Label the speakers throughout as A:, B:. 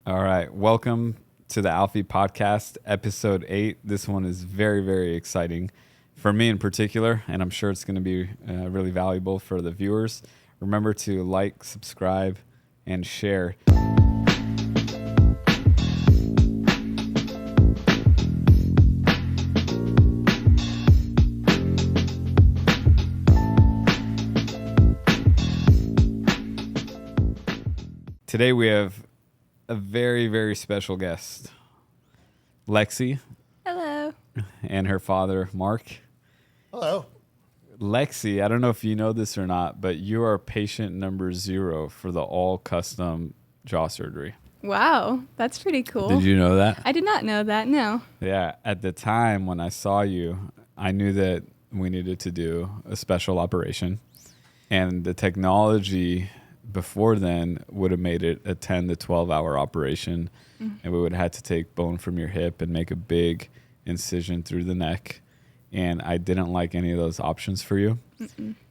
A: All right. Welcome to the Alfi podcast, episode 8. This one is very, very exciting for me in particular, and I'm sure it's going to be really valuable for the viewers. Remember to like, subscribe, and share. Today we have a very, very special guest, Lexi.
B: Hello.
A: And her father, Mark.
C: Hello.
A: Lexi, I don't know if you know this or not, but you are patient number 0 for the all custom jaw surgery.
B: Wow, that's pretty cool.
A: Did you know that?
B: I did not know that, no.
A: Yeah. At the time when I saw you, I knew that we needed to do a special operation. And the technology before then would have made it a 10 to 12 hour operation. And we would have had to take bone from your hip and make a big incision through the neck. And I didn't like any of those options for you.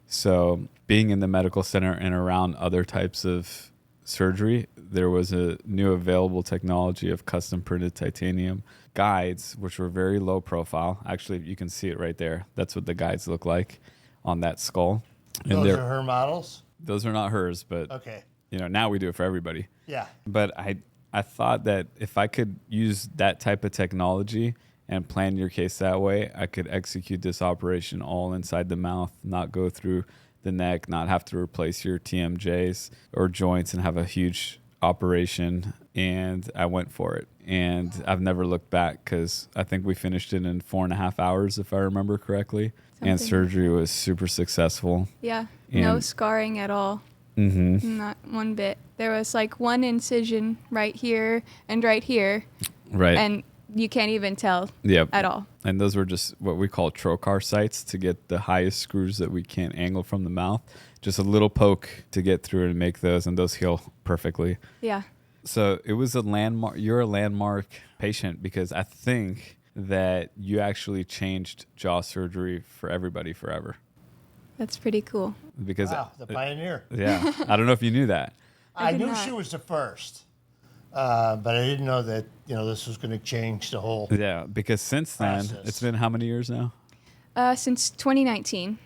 A: So being in the medical center and around other types of surgery, there was a new available technology of custom printed titanium guides, which were very low profile. Actually, you can see it right there. That's what the guides look like on that skull. And
C: Those are her models?
A: those are not hers, but
C: Okay.
A: now we do it for everybody.
C: Yeah.
A: But I thought that if I could use that type of technology and plan your case that way, I could execute this operation all inside the mouth, not go through the neck, not have to replace your TMJs or joints and have a huge operation. And I went for it. And I've never looked back because I think we finished it in 4.5 hours, if I remember correctly. And surgery was super successful.
B: Yeah,
A: And
B: no scarring at all. Not one bit. There was like one incision right here and right here.
A: Right.
B: And you can't even tell at all.
A: And those were just what we call trocar sites to get the highest screws that we can't angle from the mouth. Just a little poke to get through and make those, and those heal perfectly.
B: Yeah.
A: So it was a landmark. You're a landmark patient because I think that you actually changed jaw surgery for everybody forever.
B: That's pretty cool.
A: Because
C: Wow, the pioneer.
A: Yeah, I don't know if you knew that.
C: I
B: did
C: knew
B: not.
C: she was the first, but I didn't know that this was going to change the whole.
A: Yeah, because since then,
C: Process.
A: it's been how many years now?
B: Since 2019.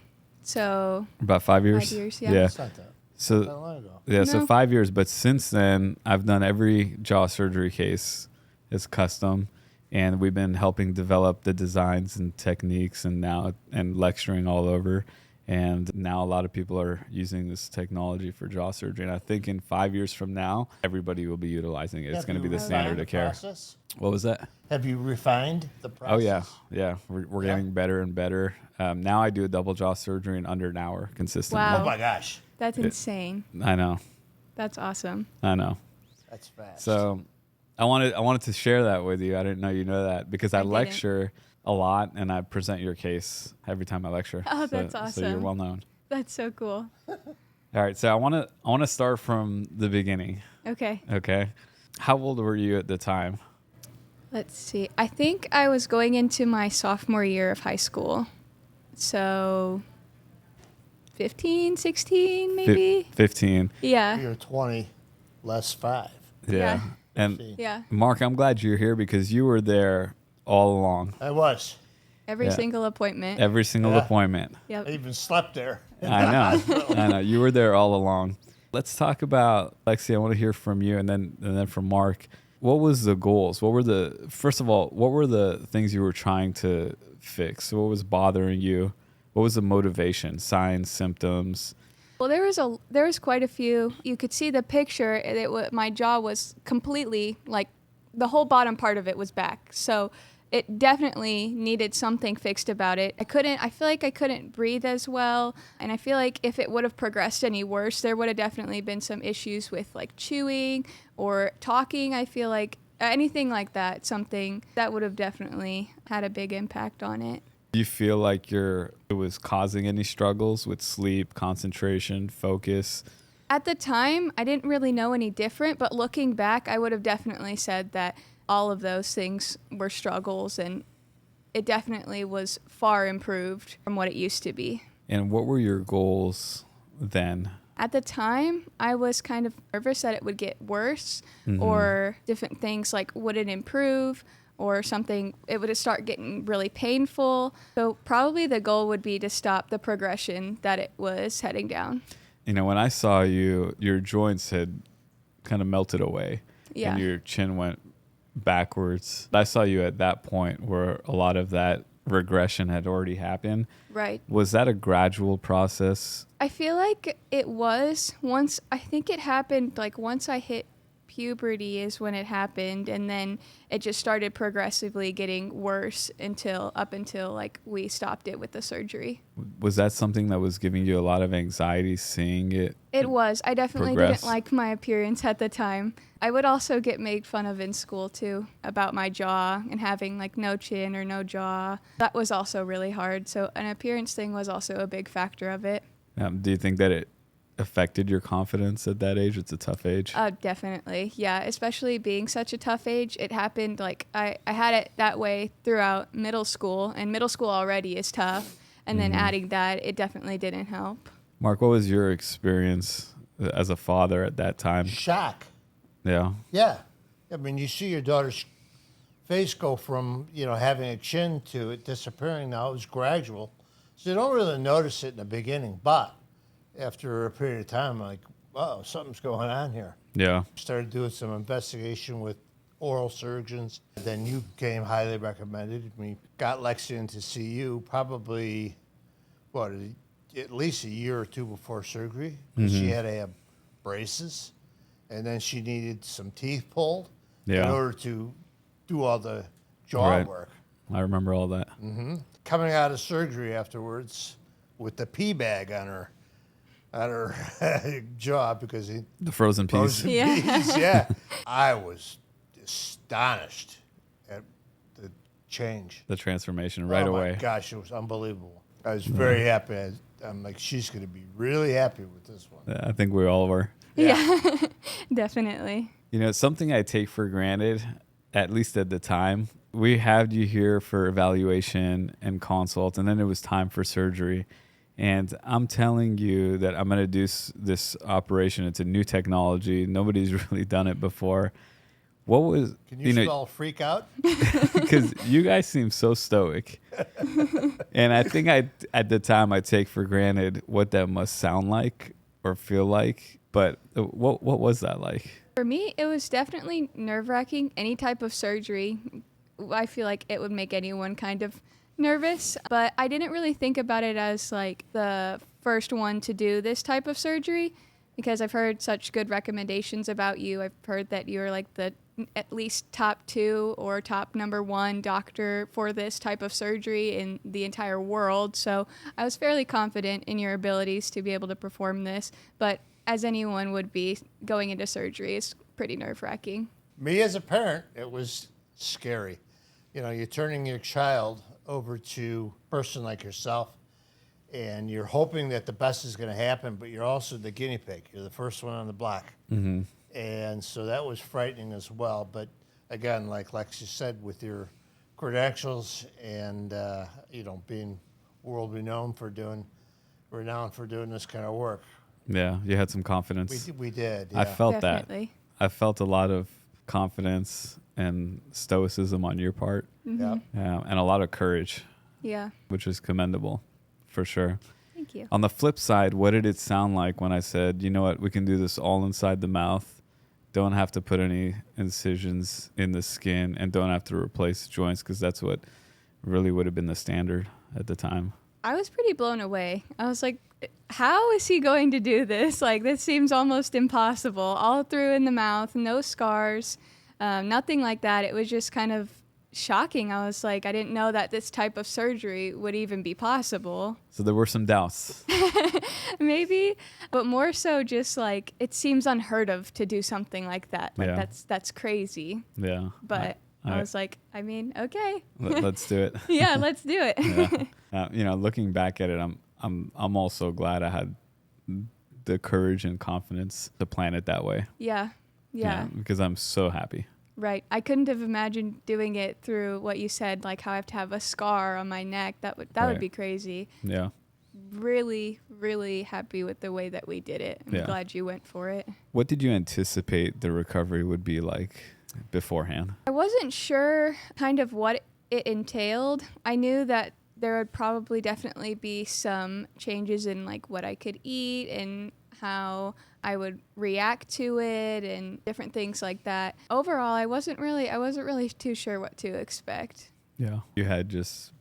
B: So
A: About 5 years.
B: 5 years, yeah.
C: It's not that
A: So
C: long ago.
A: yeah, so
B: No.
A: 5 years. But since then, I've done every jaw surgery case is custom, and we've been helping develop the designs and techniques, and lecturing all over. And now a lot of people are using this technology for jaw surgery. And I think in 5 years from now, everybody will be utilizing it. It's
C: Have
A: going to
C: you
A: be the
C: refined
A: standard
C: the
A: of care.
C: process?
A: What was that?
C: Have you refined the process?
A: Oh, yeah. We're
C: Yeah?
A: getting better and better. Now I do a double jaw surgery in under an hour consistently.
B: Wow.
C: Oh my gosh,
B: that's insane.
A: I know.
B: That's awesome.
C: that's fast.
A: So I wanted to share that with you. I didn't know you know that because I
B: I didn't.
A: lecture a lot and I present your case every time I lecture.
B: Oh, that's
A: So you're
B: awesome.
A: well known.
B: That's so cool.
A: All right. So I want to start from the beginning.
B: Okay.
A: Okay. How old were you at the time?
B: Let's see. I think I was going into my sophomore year of high school. So 15, 16 maybe?
A: 15.
B: Yeah.
C: You're 20, less 5.
A: Yeah.
B: Yeah.
A: And
B: Yeah.
A: Mark, I'm glad you're here because you were there all along.
C: I was.
B: Every
A: Yeah.
B: single appointment.
A: Every single
C: Yeah.
A: appointment.
C: I
B: Yep.
C: even slept there.
A: I know. You were there all along. Let's talk about Lexi. I want to hear from you, and then from Mark. What was the goals? What were the things you were trying to fix? What was bothering you? What was the motivation? Signs, symptoms?
B: Well, there was quite a few. You could see the picture. My jaw was completely like the whole bottom part of it was back. So it definitely needed something fixed about it. I feel like I couldn't breathe as well. And I feel like if it would have progressed any worse, there would have definitely been some issues with like chewing or talking. I feel like anything like that, something that would have definitely had a big impact on it.
A: Do you feel like it was causing any struggles with sleep, concentration, focus?
B: At the time, I didn't really know any different, but looking back, I would have definitely said that all of those things were struggles, and it definitely was far improved from what it used to be.
A: And what were your goals then?
B: At the time, I was kind of nervous that it would get worse or different things like would it improve or something, it would start getting really painful. So probably the goal would be to stop the progression that it was heading down.
A: You know, when I saw you, your joints had kind of melted away
B: Yeah.
A: and your chin went backwards. I saw you at that point where a lot of that regression had already happened.
B: Right.
A: Was that a gradual process?
B: I feel like it was once, I think it happened like once I hit puberty is when it happened, and then it just started progressively getting worse up until like we stopped it with the surgery.
A: Was that something that was giving you a lot of anxiety seeing it?
B: It was. I definitely
A: Progress.
B: didn't like my appearance at the time. I would also get made fun of in school too about my jaw and having like no chin or no jaw. That was also really hard. So an appearance thing was also a big factor of it.
A: Do you think that it affected your confidence at that age? It's a tough age.
B: Definitely. Yeah. Especially being such a tough age. It happened like I had it that way throughout middle school, and middle school already is tough. And then adding that, it definitely didn't help.
A: Mark, what was your experience as a father at that time?
C: Shock.
A: Yeah.
C: Yeah. I mean, you see your daughter's face go from, having a chin to it disappearing. Now it was gradual. So you don't really notice it in the beginning. But after a period of time, I'm like, wow, something's going on here.
A: Yeah.
C: Started doing some investigation with oral surgeons. Then you came highly recommended. We got Lexi in to see you probably, at least a year or two before surgery. She had to have braces, and then she needed some teeth pulled in order to do all the jaw work.
A: I remember all that.
C: Coming out of surgery afterwards with the pee bag on her jaw because
A: The frozen peas.
C: yeah. I was astonished at the change.
A: The transformation right
C: Oh
A: away.
C: my gosh, it was unbelievable. I was very happy. I'm like, she's going to be really happy with this one.
A: Yeah, I think we all were.
B: Yeah. Definitely.
A: You know, something I take for granted, at least at the time, we had you here for evaluation and consult, and then it was time for surgery. And I'm telling you that I'm going to do this operation. It's a new technology. Nobody's really done it before. What was...
C: Can you spell freak out?
A: Because you guys seem so stoic. And I think at the time I take for granted what that must sound like or feel like. But what was that like?
B: For me, it was definitely nerve-wracking. Any type of surgery, I feel like it would make anyone kind of nervous. But I didn't really think about it as like the first one to do this type of surgery because I've heard such good recommendations about you. I've heard that you're like the at least top 2 or top number 1 doctor for this type of surgery in the entire world. So I was fairly confident in your abilities to be able to perform this. But as anyone would be, going into surgery is pretty nerve-wracking.
C: Me as a parent, it was scary. You're turning your child over to a person like yourself, and you're hoping that the best is going to happen, but you're also the guinea pig. You're the first one on the block. Mm-hmm. And so that was frightening as well. But again, like Lexi said, with your credentials and, being renowned for doing this kind of work.
A: Yeah, you had some confidence.
C: We did. Yeah.
A: I felt
B: Definitely.
A: that. I felt a lot of confidence and stoicism on your part.
C: Yeah.
A: And a lot of courage,
B: Yeah.
A: which is commendable for sure.
B: Thank you.
A: On the flip side, what did it sound like when I said, you know what, we can do this all inside the mouth, don't have to put any incisions in the skin, and don't have to replace joints, because that's what really would have been the standard at the time?
B: I was pretty blown away. I was like, how is he going to do this? Like, this seems almost impossible. All through in the mouth, no scars, nothing like that. It was just kind of shocking. I was like, I didn't know that this type of surgery would even be possible.
A: So there were some doubts.
B: Maybe, but more so just like, it seems unheard of to do something like that. Like,
A: Yeah.
B: that's crazy.
A: Yeah.
B: But I was like, okay.
A: Let's do it.
B: Yeah, let's do it.
A: Yeah. Looking back at it, I'm also glad I had the courage and confidence to plan it that way.
B: Yeah.
A: Because I'm so happy.
B: Right. I couldn't have imagined doing it through what you said, like how I have to have a scar on my neck. That would be crazy.
A: Yeah.
B: really, really happy with the way that we did it. I'm glad you went for it.
A: What did you anticipate the recovery would be like beforehand?
B: I wasn't sure kind of what it entailed. I knew that there would probably definitely be some changes in like what I could eat and how I would react to it and different things like that. Overall, I wasn't really too sure what to expect.
A: Yeah. You had just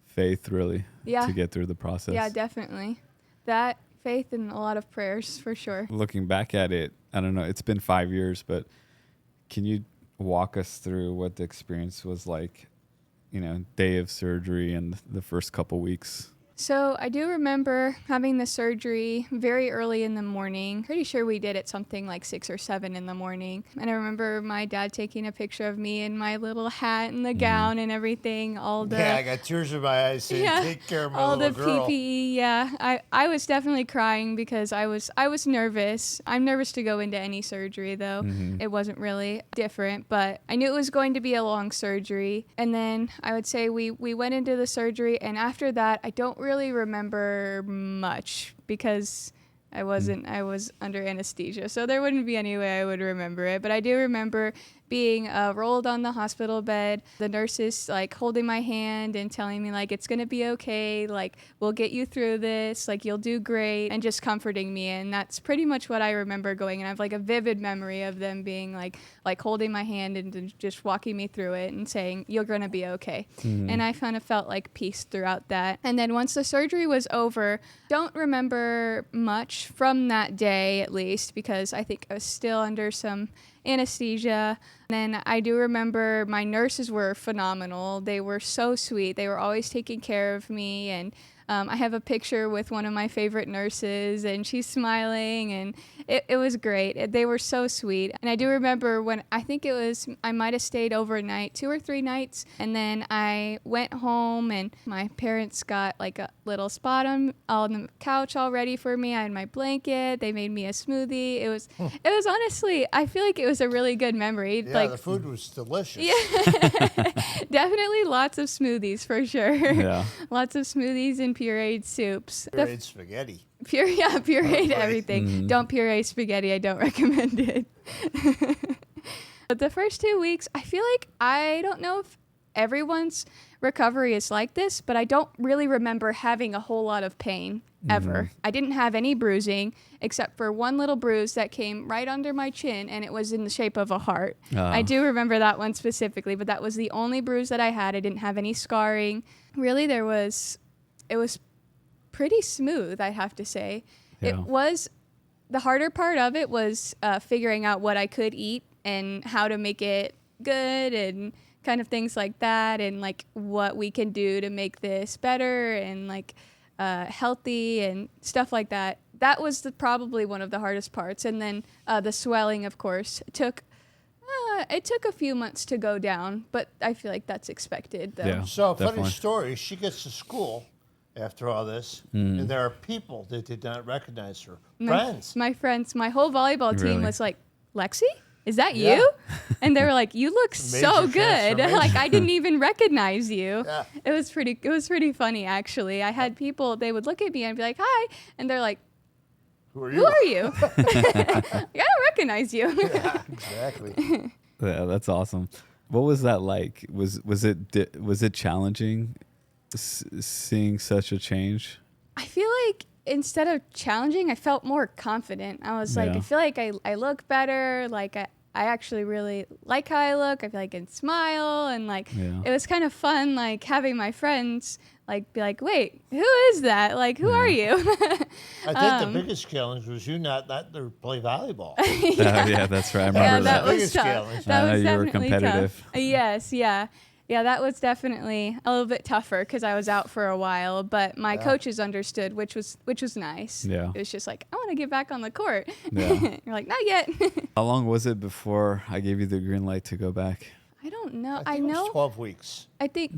A: faith really to get through the process.
B: Yeah, definitely. That faith and a lot of prayers for sure.
A: Looking back at it, I don't know, it's been 5 years, but can you walk us through what the experience was like, day of surgery and the first couple weeks?
B: So I do remember having the surgery very early in the morning. Pretty sure we did it something like 6 or 7 in the morning. And I remember my dad taking a picture of me in my little hat and the gown and everything.
C: I got tears in my eyes saying, take care of my
B: all
C: little
B: the
C: girl.
B: PPE. Yeah, I was definitely crying because I was nervous. I'm nervous to go into any surgery though. It wasn't really different, but I knew it was going to be a long surgery. And then I would say we went into the surgery, and after that I don't really remember much because I was under anesthesia, so there wouldn't be any way I would remember it. But I do remember being rolled on the hospital bed, the nurses like holding my hand and telling me like it's gonna be okay, like we'll get you through this, like you'll do great, and just comforting me. And that's pretty much what I remember going. And I have like a vivid memory of them being like holding my hand and just walking me through it and saying you're gonna be okay. And I kind of felt like peace throughout that. And then once the surgery was over, don't remember much from that day, at least, because I think I was still under some anesthesia. And then I do remember my nurses were phenomenal. They were so sweet. They were always taking care of me. And I have a picture with one of my favorite nurses, and she's smiling, and it was great. They were so sweet. And I do remember when I might have stayed overnight, 2 or 3 nights, and then I went home, and my parents got like a little spot on the couch all ready for me. I had my blanket. They made me a smoothie. It was honestly, I feel like it was a really good memory.
C: Yeah, the food was delicious.
B: Yeah, definitely lots of smoothies for sure.
A: Yeah.
B: Lots of smoothies and pureed soups.
C: Pureed spaghetti.
B: Pureed everything. Don't puree spaghetti. I don't recommend it. But the first 2 weeks, I feel like, I don't know if everyone's recovery is like this, but I don't really remember having a whole lot of pain ever. I didn't have any bruising except for one little bruise that came right under my chin, and it was in the shape of a heart. I do remember that one specifically, but that was the only bruise that I had. I didn't have any scarring. Really, it was pretty smooth, I have to say.
A: Yeah.
B: It was, the harder part of it was figuring out what I could eat and how to make it good and kind of things like that, and like what we can do to make this better and like healthy and stuff like that. That was probably one of the hardest parts. And then the swelling, of course, it took a few months to go down, but I feel like that's expected though.
A: Yeah.
C: So,
A: Definitely.
C: funny story, she gets to school after all this, and there are people that did not recognize her. Friends.
B: My friends, my whole volleyball team
A: Really?
B: was like, Lexi? Is that
C: Yeah.
B: you? And they were like, you look so
C: Major
B: good.
C: transformation.
B: Like, I didn't even recognize you.
C: Yeah.
B: It was pretty funny, actually. I had people, they would look at me and be like, hi. And they're like,
C: Who are
B: who are you? I don't recognize you.
C: Yeah, exactly.
A: Yeah, that's awesome. What was that like? Was it challenging seeing such a change?
B: I feel like instead of challenging, I felt more confident. I was like,
A: Yeah.
B: I feel like I look better. Like I actually really like how I look. I feel like I can smile, and like it was kind of fun, like having my friends like be like, wait, who is that? Like, who are you?
C: I think the biggest challenge was you not to play volleyball.
A: Yeah, that's right. I remember
B: Yeah,
A: that.
B: that was
C: Biggest
B: tough.
C: challenge.
B: That was
A: You were
B: definitely
A: competitive.
B: tough. Yes, yeah. Yeah, that was definitely a little bit tougher because I was out for a while, but my coaches understood, which was nice.
A: Yeah.
B: It was just like, I want to get back on the court.
A: Yeah.
B: You're like, not yet.
A: How long was it before I gave you the green light to go back?
B: I don't know.
C: I
B: I
C: think it was
B: know.
C: 12 weeks.
B: I think.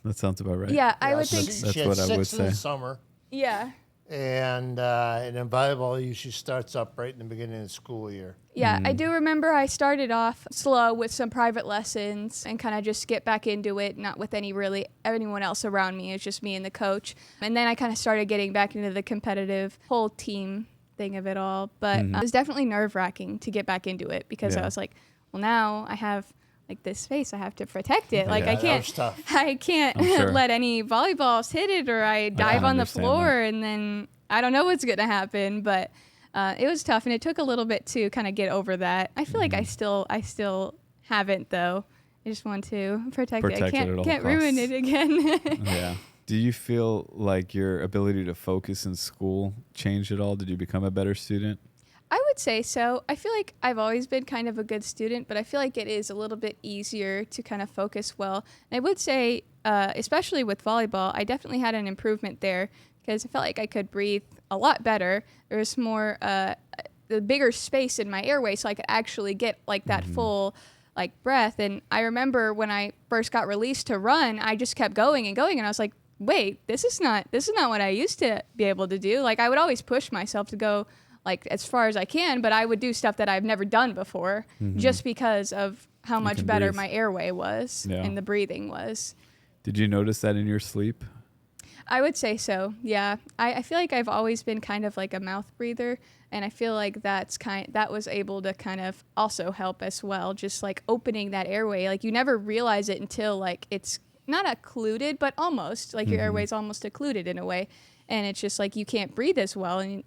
A: That sounds about right.
B: Yeah, I would
C: She-
B: think.
A: That's
C: she had
A: what I would
C: 6 in the
A: say.
C: summer,
B: Yeah.
C: And in volleyball, it usually starts up right in the beginning of the school year.
B: Yeah, I do remember I started off slow with some private lessons and kind of just get back into it, not with anyone else around me. It was just me and the coach. And then I kind of started getting back into the competitive whole team thing of it all. But it was definitely nerve-wracking to get back into it because I was like, well, now I have like this space, I have to protect it. Like
C: Yeah,
B: I
C: that was tough.
B: can't
A: sure.
B: let any volleyballs hit it, or I dive on the
A: understand
B: floor
A: that.
B: and then I don't know what's going to happen. But it was tough, and it took a little bit to kind of get over that. I feel like I still haven't, though. I just want to protect it. I
A: Protect it at all
B: can't ruin
A: costs.
B: it again.
A: Yeah. Do you feel like your ability to focus in school changed at all? Did you become a better student?
B: I would say so. I feel like I've always been kind of a good student, but I feel like it is a little bit easier to kind of focus well. And I would say, especially with volleyball, I definitely had an improvement there because I felt like I could breathe a lot better. There was more, the bigger space in my airway, so I could actually get like that full like breath. And I remember when I first got released to run, I just kept going and going, and I was like, wait, this is not what I used to be able to do. Like I would always push myself to go like as far as I can, but I would do stuff that I've never done before just because of how much
A: can
B: better
A: breathe.
B: my airway was and the breathing was.
A: Did you notice that in your sleep?
B: I would say so. Yeah. I feel like I've always been kind of like a mouth breather, and I feel like that was able to kind of also help as well. Just like opening that airway. Like you never realize it until like it's not occluded, but almost like your airway's almost occluded in a way. And it's just like you can't breathe as well. And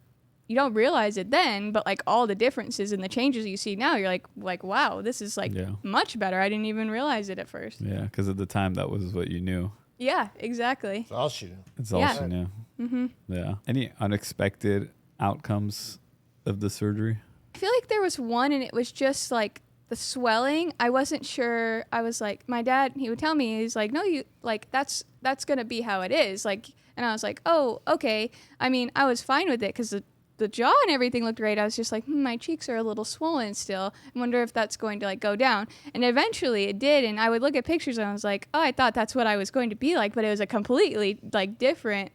B: you don't realize it then, but like all the differences and the changes you see now, you're like, wow, this is like much better. I didn't even realize it at first.
A: Yeah, because at the time that was what you knew.
B: Yeah, exactly.
C: It's all she knew.
A: It's all she knew. Yeah. Any unexpected outcomes of the surgery?
B: I feel like there was one, and it was just like the swelling. I wasn't sure. I was like, my dad, he would tell me, he's like, no, you like that's going to be how it is. Like, and I was like, oh, okay. I mean, I was fine with it because the jaw and everything looked great. I was just like, my cheeks are a little swollen still. I wonder if that's going to like go down. And eventually it did. And I would look at pictures and I was like, oh, I thought that's what I was going to be like, but it was a completely like different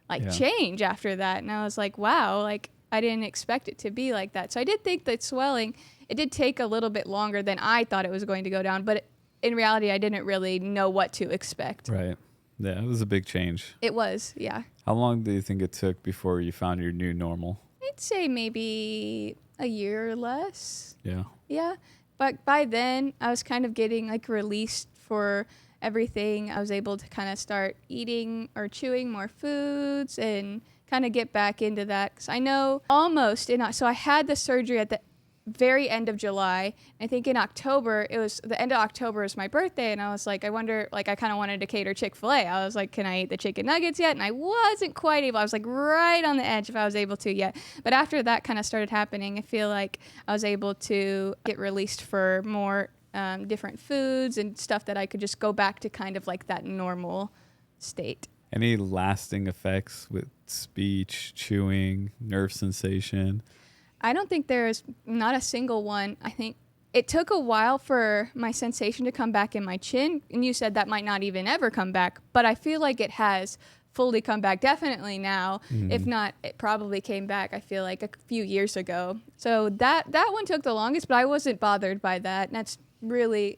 B: like change after that. And I was like, wow, like I didn't expect it to be like that. So I did think that swelling, it did take a little bit longer than I thought it was going to go down. But in reality, I didn't really know what to expect.
A: Right. Yeah, it was a big change.
B: It was, yeah.
A: How long do you think it took before you found your new normal?
B: I'd say maybe a year or less.
A: Yeah.
B: Yeah. But by then, I was kind of getting like released for everything. I was able to kind of start eating or chewing more foods and kind of get back into that. Because I know so I had the surgery at the very end of July. I think in October, it was the end of October is my birthday, and I was like, I wonder, like I kind of wanted to cater Chick-fil-A. I was like, can I eat the chicken nuggets yet? And I wasn't quite able. I was like right on the edge if I was able to yet. But after that kind of started happening, I feel like I was able to get released for more different foods and stuff that I could just go back to kind of like that normal state.
A: Any lasting effects with speech, chewing, nerve sensation?
B: I don't think there's not a single one. I think it took a while for my sensation to come back in my chin. And you said that might not even ever come back. But I feel like it has fully come back definitely now. If not, it probably came back, I feel like, a few years ago. So that one took the longest, but I wasn't bothered by that. And that's really,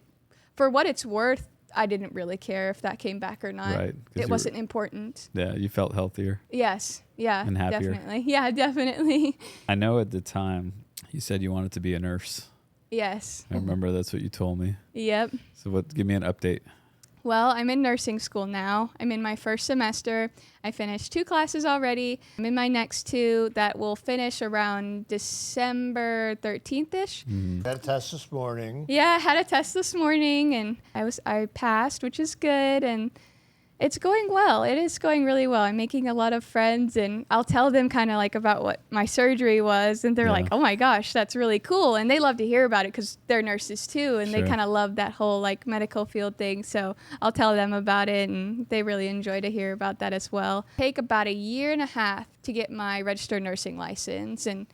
B: for what it's worth, I didn't really care if that came back or not.
A: Right,
B: It wasn't important.
A: Yeah, you felt healthier.
B: Yes. Yeah.
A: And happier.
B: Definitely. Yeah, definitely.
A: I know at the time you said you wanted to be a nurse.
B: Yes.
A: I remember that's what you told me.
B: Yep.
A: So give me an update.
B: Well, I'm in nursing school now. I'm in my first semester. I finished 2 classes already. I'm in my next 2 that will finish around December 13th-ish.
C: Had a test this morning.
B: Yeah, I had a test this morning, and I passed, which is good, and it's going well. It is going really well. I'm making a lot of friends, and I'll tell them kind of like about what my surgery was, and they're like, oh my gosh, that's really cool. And they love to hear about it because they're nurses too, and they kind of love that whole like medical field thing. So I'll tell them about it, and they really enjoy to hear about that as well. Take about 1.5 years to get my registered nursing license, and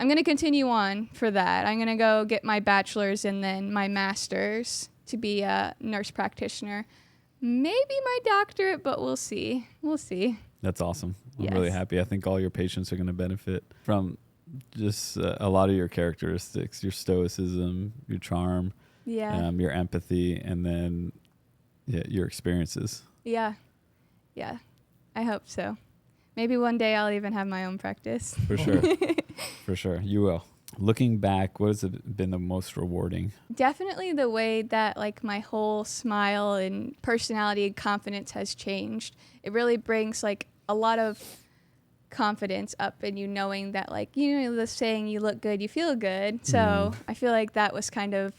B: I'm going to continue on for that. I'm going to go get my bachelor's and then my master's to be a nurse practitioner. Maybe my doctorate, but we'll see. We'll see.
A: That's awesome. I'm really
B: Yes.
A: happy. I think all your patients are going to benefit from just a lot of your characteristics, your stoicism, your charm,
B: Yeah.
A: your empathy, and then your experiences.
B: Yeah. Yeah. I hope so. Maybe one day I'll even have my own practice.
A: For sure. For sure. You will. Looking back, what has been the most rewarding?
B: Definitely the way that like my whole smile and personality and confidence has changed. It really brings like a lot of confidence up in you knowing that like, you know, the saying you look good, you feel good. So I feel like that was kind of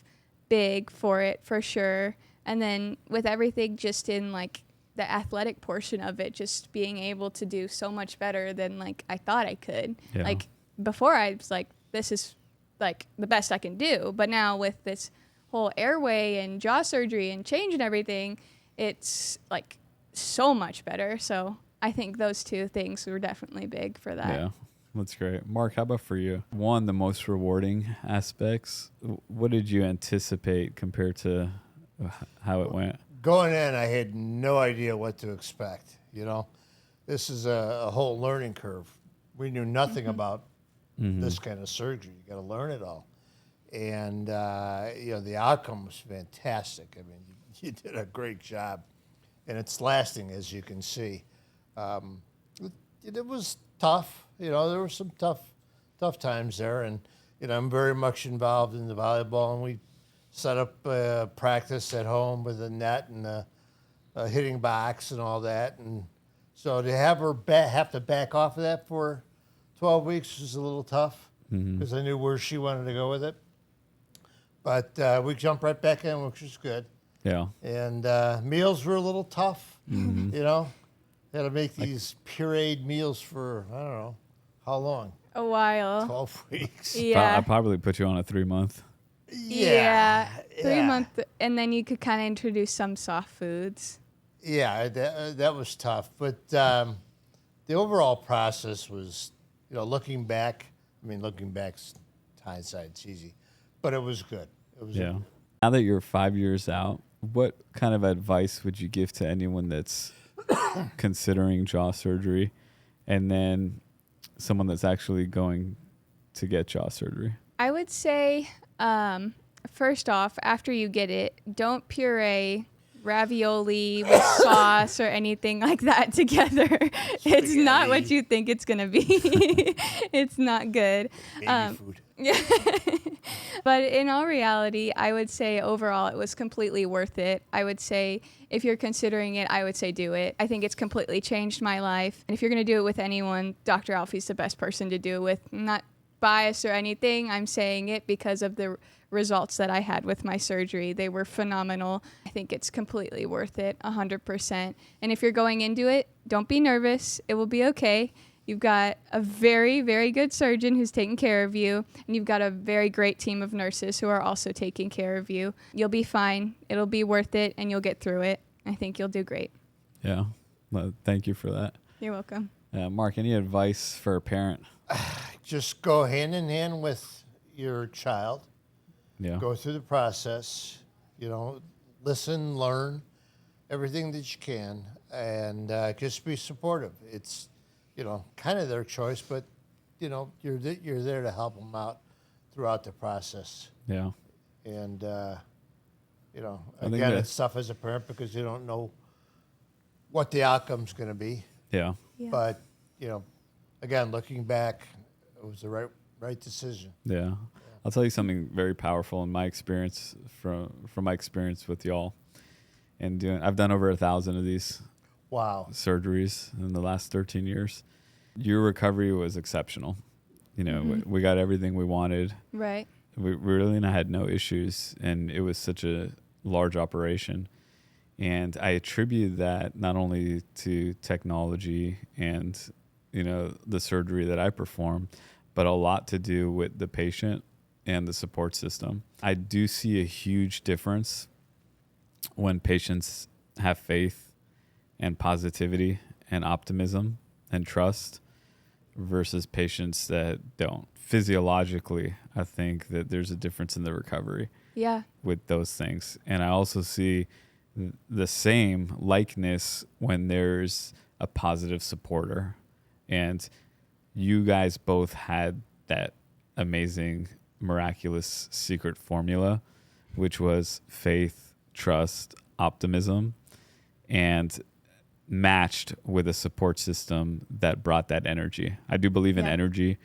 B: big for it for sure. And then with everything just in like the athletic portion of it, just being able to do so much better than like I thought I could.
A: Yeah.
B: Like before I was like, this is like the best I can do. But now with this whole airway and jaw surgery and change and everything, it's like so much better. So I think those two things were definitely big for that.
A: Yeah, that's great. Mark, how about for you? One, the most rewarding aspects. What did you anticipate compared to how it went?
C: Going in, I had no idea what to expect. You know, this is a whole learning curve. We knew nothing about this kind of surgery. You got to learn it all. And, you know, the outcome was fantastic. I mean, you did a great job. And it's lasting, as you can see. It was tough. You know, there were some tough times there. And, you know, I'm very much involved in the volleyball. And we set up practice at home with a net and a hitting box and all that. And so to have her have to back off of that for 12 weeks was a little tough because I knew where she wanted to go with it. But we jumped right back in, which was good.
A: Yeah.
C: And meals were a little tough, you know. Had to make these pureed meals for, I don't know, how long?
B: A while.
C: 12 weeks.
B: Yeah.
A: I probably put you on a 3 month.
B: Yeah. 3
C: yeah.
B: months. And then you could kind of introduce some soft foods.
C: Yeah, that was tough. But the overall process was, you know, looking back's hindsight, it's easy. But it was good. It was
A: Yeah. Now that you're 5 years out, what kind of advice would you give to anyone that's considering jaw surgery and then someone that's actually going to get jaw surgery?
B: I would say, first off, after you get it, don't puree ravioli with sauce or anything like that together. It's not what you think it's going to be. It's not good.
C: baby food.
B: Yeah. But in all reality, I would say overall it was completely worth it. I would say if you're considering it, I would say do it. I think it's completely changed my life. And if you're going to do it with anyone, Dr. Alfi's the best person to do it with. I'm not biased or anything. I'm saying it because of the results that I had with my surgery. They were phenomenal. I think it's completely worth it, 100%. And if you're going into it, don't be nervous. It will be okay. You've got a very, very good surgeon who's taking care of you, and you've got a very great team of nurses who are also taking care of you. You'll be fine. It'll be worth it, and you'll get through it. I think you'll do great.
A: Yeah. Well, thank you for that.
B: You're welcome.
A: Mark, any advice for a parent?
C: Just go hand in hand with your child.
A: Yeah.
C: Go through the process, you know, listen, learn everything that you can, and just be supportive. It's, you know, kind of their choice, but, you know, you're there to help them out throughout the process.
A: Yeah.
C: And, you know,
A: I think
C: again,
A: that-
C: it's tough as a parent because you don't know what the outcome's going to be.
A: Yeah.
B: Yeah.
C: But, you know, again, looking back, it was the right decision.
A: Yeah. I'll tell you something very powerful in my experience from my experience with y'all. And I've done over 1,000 of these
C: Wow.
A: surgeries in the last 13 years. Your recovery was exceptional. You know, we got everything we wanted.
B: Right.
A: We really had no issues, and it was such a large operation. And I attribute that not only to technology and, you know, the surgery that I perform, but a lot to do with the patient and the support system. I do see a huge difference when patients have faith and positivity and optimism and trust versus patients that don't. Physiologically, I think that there's a difference in the recovery
B: Yeah.
A: with those things. And I also see the same likeness when there's a positive supporter And you guys both had that amazing, miraculous secret formula, which was faith, trust, optimism, and matched with a support system that brought that energy. I do believe in energy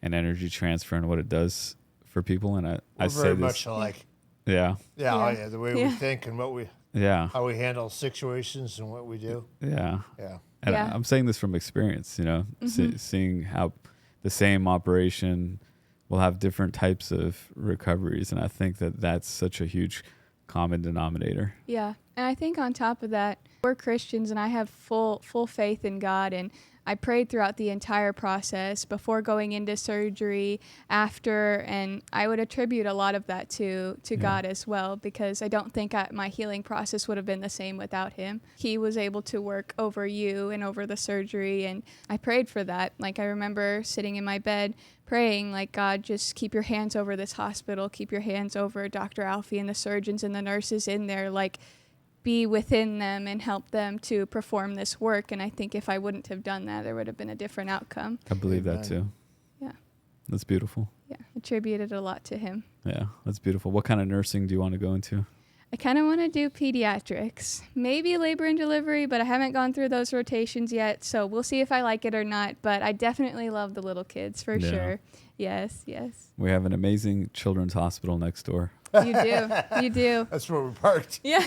A: and energy transfer and what it does for people. And I say
C: very
A: this,
C: much alike.
A: Yeah.
C: Yeah, oh, yeah. The way we think and how we handle situations and what we do.
A: Yeah.
C: Yeah.
A: And I'm saying this from experience, seeing how the same operation will have different types of recoveries. And I think that that's such a huge common denominator.
B: Yeah. And I think on top of that, we're Christians and I have full faith in God, and I prayed throughout the entire process before going into surgery, after, and I would attribute a lot of that to God as well, because I don't think my healing process would have been the same without him. He was able to work over you and over the surgery, and I prayed for that. Like, I remember sitting in my bed praying, like, God, just keep your hands over this hospital, keep your hands over Dr. Alfi and the surgeons and the nurses in there, like, be within them and help them to perform this work. And I think if I wouldn't have done that, there would have been a different outcome.
A: I believe that too.
B: Yeah.
A: That's beautiful.
B: Yeah. Attributed a lot to him.
A: Yeah, that's beautiful. What kind of nursing do you want to go into?
B: I kind of want to do pediatrics, maybe labor and delivery, but I haven't gone through those rotations yet. So we'll see if I like it or not. But I definitely love the little kids for sure. Yes.
A: We have an amazing children's hospital next door.
B: You do.
C: That's where we're parked.
B: Yeah.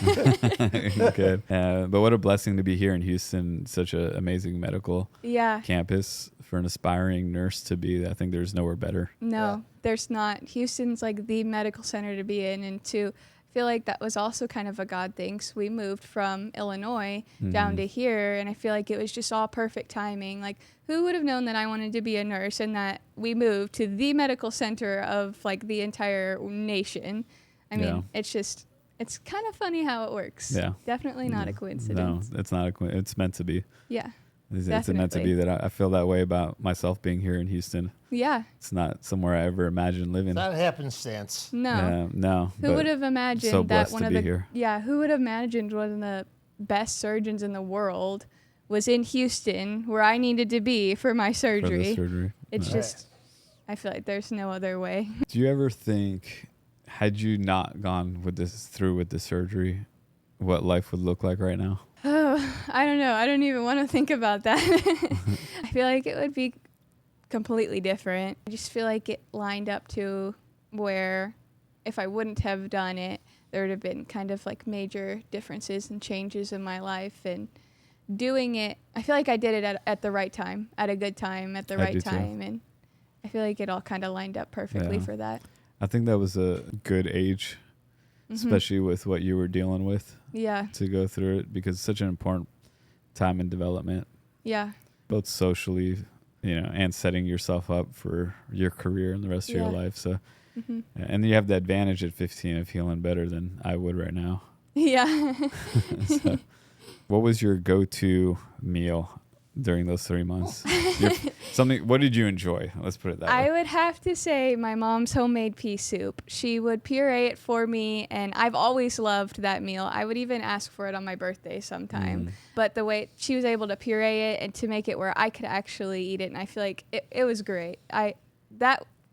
A: Good. But what a blessing to be here in Houston, such an amazing medical campus for an aspiring nurse to be. I think there's nowhere better.
B: No, there's not. Houston's like the medical center to be in, and to feel like that was also kind of a God thing. So we moved from Illinois down to here, and I feel like it was just all perfect timing. Like, who would have known that I wanted to be a nurse and that we moved to the medical center of like the entire nation? I mean, it's kind of funny how it works. Yeah. Definitely not a coincidence.
A: No, it's not a coincidence. It's meant to be.
B: Yeah.
A: It's meant to be that I feel that way about myself being here in Houston.
B: Yeah.
A: It's not somewhere I ever imagined living.
C: It's not
B: No.
C: happenstance.
A: No.
B: Who would have imagined
A: so
B: that
A: one of the here.
B: Yeah, who would have imagined one of the best surgeons in the world was in Houston, where I needed to be for my surgery.
A: For the surgery.
B: It's just, I feel like there's no other way.
A: Do you ever think, had you not gone through with the surgery, what life would look like right now?
B: Oh, I don't know. I don't even want to think about that. I feel like it would be completely different. I just feel like it lined up to where if I wouldn't have done it, there would have been kind of like major differences and changes in my life. And doing it, I feel like I did it at the right time, at a good time, at the right time. And I feel like it all kind of lined up perfectly for that.
A: I think that was a good age, especially with what you were dealing with.
B: Yeah.
A: To go through it, because it's such an important time in development.
B: Yeah.
A: Both socially, and setting yourself up for your career and the rest of your life. So, and you have the advantage at 15 of healing better than I would right now.
B: Yeah.
A: So, what was your go-to meal during those 3 months? What did you enjoy? Let's put it that way.
B: I would have to say my mom's homemade pea soup. She would puree it for me, and I've always loved that meal. I would even ask for it on my birthday sometime. But the way she was able to puree it and to make it where I could actually eat it, and I feel like it was great.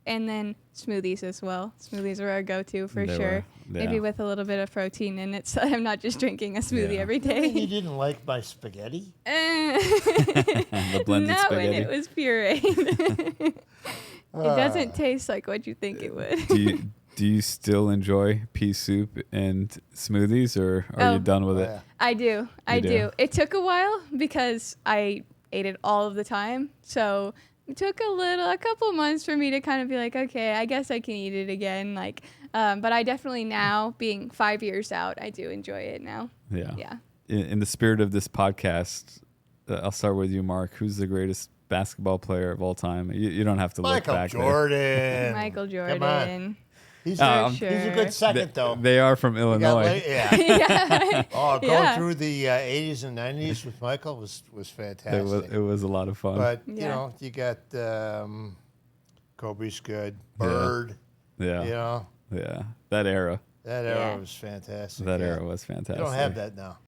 B: And then smoothies as well. Smoothies are our go-to for sure. Maybe with a little bit of protein in it, so I'm not just drinking a smoothie every day.
C: You didn't like my spaghetti?
A: The blended
B: not
A: spaghetti?
B: When it was pureed. It doesn't taste like what you think it would.
A: Do you still enjoy pea soup and smoothies, or are you done with it?
B: I do. I do. It took a while because I ate it all of the time, so it took a couple months for me to kind of be like, okay, I guess I can eat it again. But I definitely now, being 5 years out, I do enjoy it now. Yeah.
A: In the spirit of this podcast, I'll start with you, Mark. Who's the greatest basketball player of all time? You don't have to look back
C: there.
B: Michael Jordan.
C: Come on. He's
B: sure.
C: He's a good second, though.
A: They are from Illinois.
C: Going through the 80s and 90s with Michael was fantastic.
A: It was a lot of fun.
C: But, you got Kobe's good. Bird.
A: Yeah. That era.
C: That era was fantastic.
A: Era was fantastic.
C: You don't have that now.